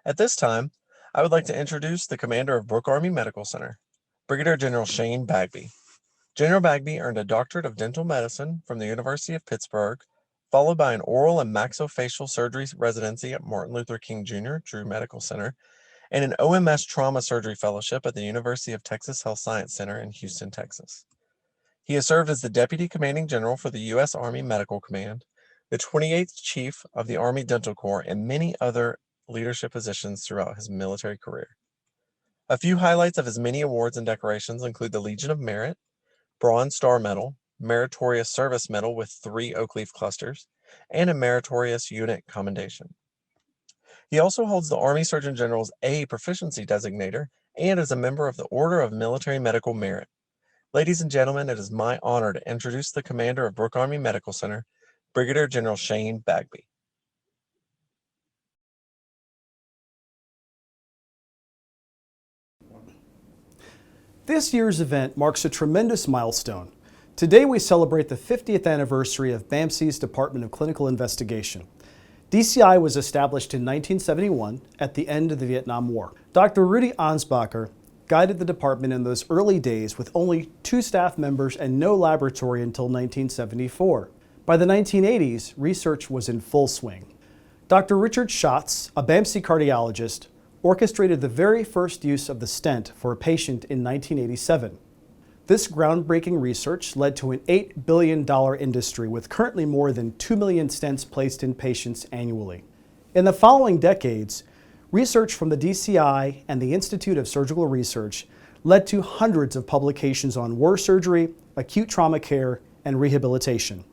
At this time, I would like to introduce the commander of Brooke Army Medical Center, Brigadier General Shan Bagby. General Bagby earned a doctorate of dental medicine from the University of Pittsburgh, followed by an oral and maxillofacial surgery residency at Martin Luther King Jr. Drew Medical Center, and an OMS trauma surgery fellowship at the University of Texas Health Science Center in Houston, Texas. He has served as the Deputy Commanding General for the U.S. Army Medical Command, the 28th Chief of the Army Dental Corps, and many other leadership positions throughout his military career. A few highlights of his many awards and decorations include the Legion of Merit, Bronze Star Medal, Meritorious Service Medal with 3 oak leaf clusters, and a Meritorious Unit Commendation. He also holds the Army Surgeon General's A Proficiency Designator and is a member of the Order of Military Medical Merit. Ladies and gentlemen, it is my honor to introduce the commander of Brooke Army Medical Center, Brigadier General Shan Bagby. This year's event marks a tremendous milestone. Today we celebrate the 50th anniversary of BAMC's Department of Clinical Investigation. DCI was established in 1971 at the end of the Vietnam War. Dr. Rudy Ansbacher guided the department in those early days with only 2 staff members and no laboratory until 1974. By the 1980s, research was in full swing. Dr. Richard Schatz, a BAMC cardiologist, orchestrated the very first use of the stent for a patient in 1987. This groundbreaking research led to an $8 billion industry with currently more than 2 million stents placed in patients annually. In the following decades, research from the DCI and the Institute of Surgical Research led to hundreds of publications on war surgery, acute trauma care, and rehabilitation.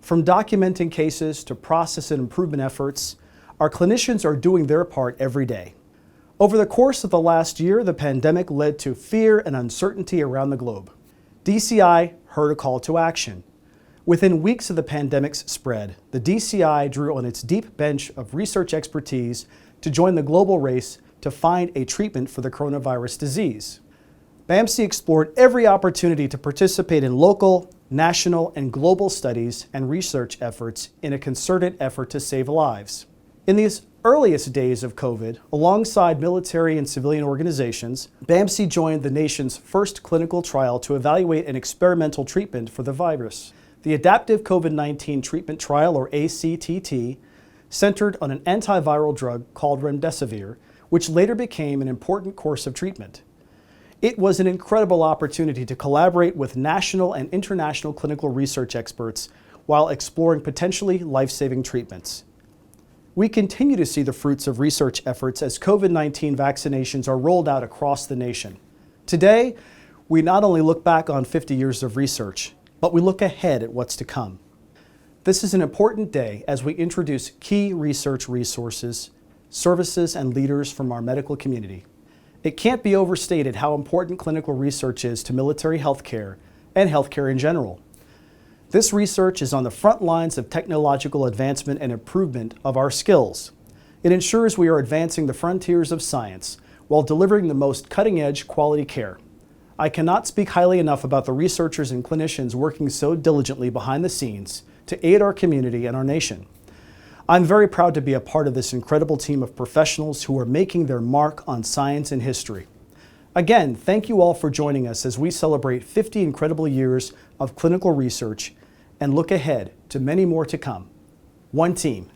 From documenting cases to process and improvement efforts, our clinicians are doing their part every day. Over the course of the last year, the pandemic led to fear and uncertainty around the globe. DCI heard a call to action. Within weeks of the pandemic's spread, the DCI drew on its deep bench of research expertise to join the global race to find a treatment for the coronavirus disease. BAMC explored every opportunity to participate in local, national, and global studies and research efforts in a concerted effort to save lives. In these earliest days of COVID, alongside military and civilian organizations, BAMC joined the nation's first clinical trial to evaluate an experimental treatment for the virus. The Adaptive COVID-19 Treatment Trial, or ACTT, centered on an antiviral drug called remdesivir, which later became an important course of treatment. It was an incredible opportunity to collaborate with national and international clinical research experts while exploring potentially life-saving treatments. We continue to see the fruits of research efforts as COVID-19 vaccinations are rolled out across the nation. Today, we not only look back on 50 years of research, but we look ahead at what's to come. This is an important day as we introduce key research resources, services, and leaders from our medical community. It can't be overstated how important clinical research is to military healthcare and healthcare in general. This research is on the front lines of technological advancement and improvement of our skills. It ensures we are advancing the frontiers of science while delivering the most cutting-edge quality care. I cannot speak highly enough about the researchers and clinicians working so diligently behind the scenes to aid our community and our nation. I'm very proud to be a part of this incredible team of professionals who are making their mark on science and history. Again, thank you all for joining us as we celebrate 50 incredible years of clinical research and look ahead to many more to come. One team,